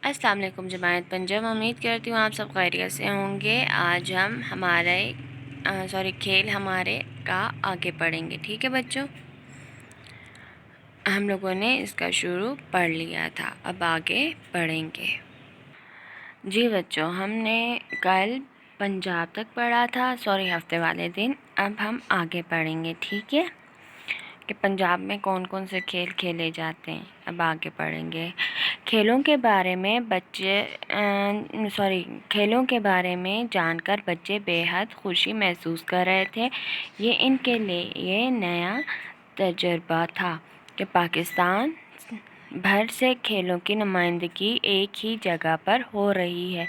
अस्सलाम वालेकुम जमायत पंजाब। उम्मीद करती हूँ आप सब खैरियत से होंगे। आज हम खेल हमारे का आगे पढ़ेंगे। ठीक है बच्चों, हम लोगों ने इसका शुरू पढ़ लिया था, अब आगे पढ़ेंगे। जी बच्चों, हमने कल पंजाब तक पढ़ा था, हफ्ते वाले दिन। अब हम आगे पढ़ेंगे, ठीक है, कि पंजाब में कौन कौन से खेल खेले जाते हैं। अब आगे पढ़ेंगे। खेलों के बारे में जानकर बच्चे बेहद खुशी महसूस कर रहे थे। ये इनके लिए नया तजुर्बा था कि पाकिस्तान भर से खेलों की नुमाइंदगी एक ही जगह पर हो रही है,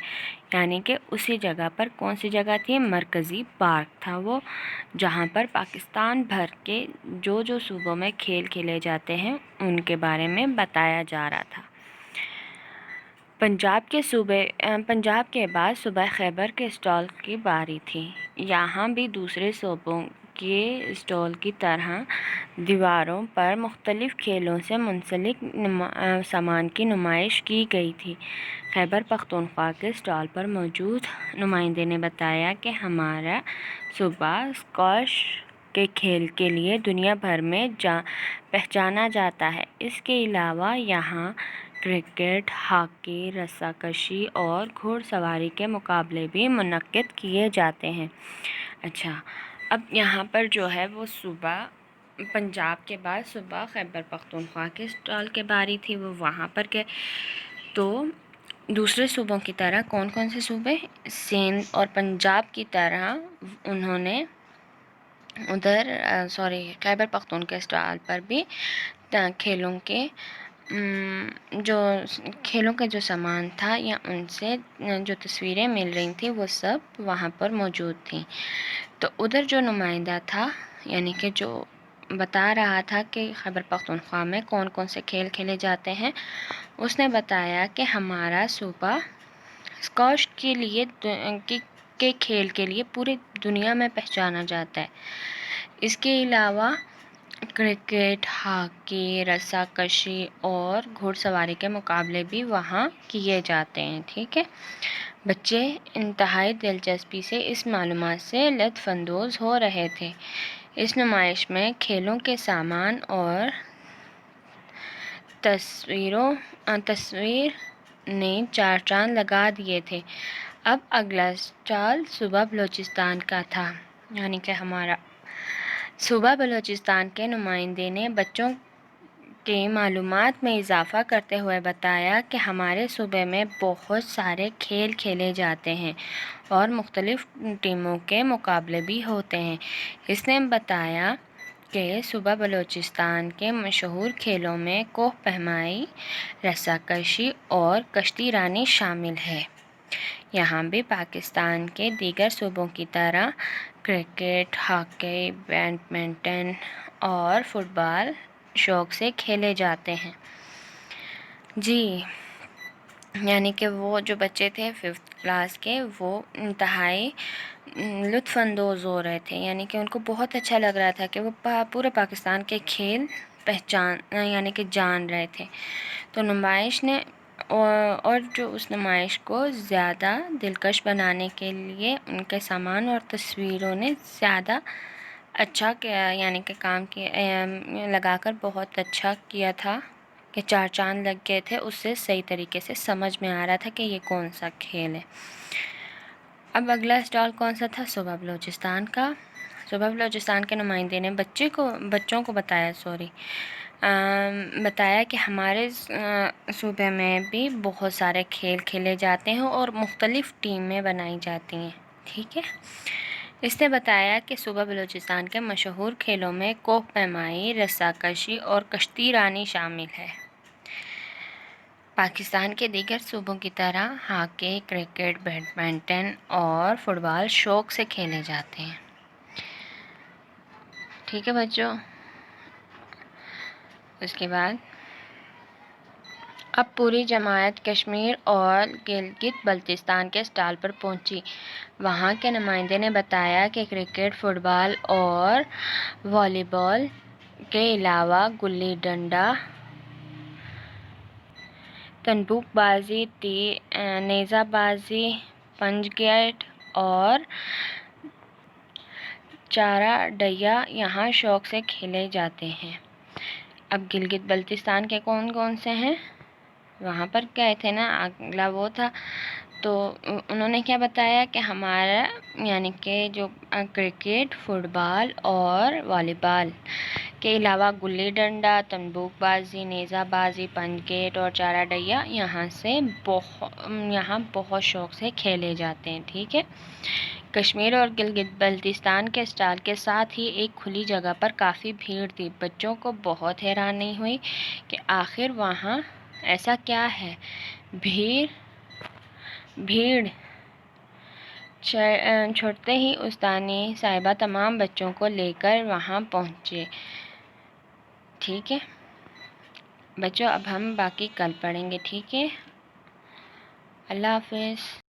यानी कि उसी जगह पर। कौन सी जगह थी? मरकज़ी पार्क था वो, जहाँ पर पाकिस्तान भर के जो सूबों में खेल खेले जाते हैं उनके बारे में बताया जा रहा था। पंजाब के बाद सूबा खैबर के स्टॉल की बारी थी। यहाँ भी दूसरे सूबों के स्टॉल की तरह दीवारों पर मुख्तलिफ़ खेलों से मुंसलिक सामान की नुमाइश की गई थी। खैबर पख्तूनख्वा के स्टॉल पर मौजूद नुमाइंदे ने बताया कि हमारा सूबा स्क्वैश के खेल के लिए दुनिया भर में पहचाना जाता है। इसके अलावा यहाँ क्रिकेट, हॉकी, रस्साकशी और घुड़सवारी के मुकाबले भी मुनक्किद किए जाते हैं। अच्छा, अब यहाँ पर जो है वो सूबा पंजाब के बाद सूबा खैबर पख्तूनख्वा के स्टॉल के बारी थी, वो वहाँ पर के तो दूसरे सूबों की तरह कौन कौन से सूबे, सिंध और पंजाब की तरह, उन्होंने उधर खैबर पख्तून के स्टॉल पर भी खेलों का जो सामान था या उनसे जो तस्वीरें मिल रही थी वो सब वहाँ पर मौजूद थी। तो उधर जो नुमाइंदा था, यानी कि जो बता रहा था कि खैबर पख्तूनख्वा में कौन कौन से खेल खेले जाते हैं, उसने बताया कि हमारा सूबा स्क्वैश के खेल के लिए पूरी दुनिया में पहचाना जाता है। इसके अलावा क्रिकेट, हॉकी, रस्साकशी और घुड़सवारी के मुकाबले भी वहाँ किए जाते हैं। ठीक है बच्चे, इंतहाई दिलचस्पी से इस मालूमात से लुत्फ़अंदोज़ हो रहे थे। इस नुमाइश में खेलों के सामान और तस्वीर ने चार चांद लगा दिए थे। अब अगला स्टॉल सूबा बलूचिस्तान का था, यानी कि हमारा सूबा बलूचिस्तान के नुमाइंदे ने बच्चों के मालूमात में इजाफ़ा करते हुए बताया कि हमारे सूबे में बहुत सारे खेल खेले जाते हैं और मुख्तलिफ़ टीमों के मुकाबले भी होते हैं। इसने बताया कि सूबा बलूचिस्तान के मशहूर खेलों में कोह पहमाई, रस्साकशी और कश्ती रानी शामिल है। यहाँ भी पाकिस्तान के दीगर सूबों की तरह क्रिकेट, हॉकी, बैडमिंटन और फुटबॉल शौक़ से खेले जाते हैं। जी, यानी कि वो जो बच्चे थे 5th क्लास के, वो इंतहाई लुत्फ़अंदोज़ हो रहे थे, यानी कि उनको बहुत अच्छा लग रहा था कि वो पूरे पाकिस्तान के खेल यानी कि जान रहे थे। तो नुमाइश ने और जो उस नुमाइश को ज़्यादा दिलकश बनाने के लिए उनके सामान और तस्वीरों ने ज़्यादा अच्छा किया, यानी कि काम लगाकर बहुत अच्छा किया था कि चार चांद लग गए थे। उससे सही तरीके से समझ में आ रहा था कि ये कौन सा खेल है। अब अगला स्टॉल कौन सा था? सूबा बलूचिस्तान का। सूबा बलूचिस्तान के नुमाइंदे ने बच्चों को बताया कि हमारे सूबे में भी बहुत सारे खेल खेले जाते हैं और मुख्तलिफ़ टीमें बनाई जाती हैं। ठीक है, इसने बताया कि सूबा बलूचिस्तान के मशहूर खेलों में कोह पैमाई, रस्साकशी और कश्ती रानी शामिल है। पाकिस्तान के दीगर सूबों की तरह हॉकी, क्रिकेट, बैडमिंटन और फुटबॉल शौक़ से खेले जाते हैं। ठीक है बच्चों, उसके बाद अब पूरी जमात कश्मीर और गिलगित बल्तिस्तान के स्टॉल पर पहुंची। वहां के नुमाइंदे ने बताया कि क्रिकेट, फुटबॉल और वॉलीबॉल के अलावा गुल्ली डंडा, تنبوک بازی، نیزہ بازی، پنج گیٹ اور چارہ ڈیا یہاں شوق سے کھیلے جاتے ہیں۔ اب گلگت بلتستان کے کون کون سے ہیں؟ وہاں پر گئے تھے نا، اگلا وہ تھا، تو انہوں نے کیا بتایا کہ ہمارا یعنی کہ جو کرکٹ، فٹ بال اور والی بال کے علاوہ گلی ڈنڈا، تنبوک بازی، نیزہ بازی، پنج گیٹ اور چارہ ڈیا یہاں بہت شوق سے کھیلے جاتے ہیں، ٹھیک ہے۔ کشمیر اور گلگت بلتستان کے اسٹال کے ساتھ ہی ایک کھلی جگہ پر کافی بھیڑ تھی۔ بچوں کو بہت حیرانی ہوئی کہ آخر وہاں ایسا کیا ہے۔ بھیڑ چھوڑتے ہی استانی صاحبہ تمام بچوں کو لے کر وہاں پہنچے، ٹھیک ہے بچوں۔ اب ہم باقی کل پڑھیں گے، ٹھیک ہے۔ اللہ حافظ۔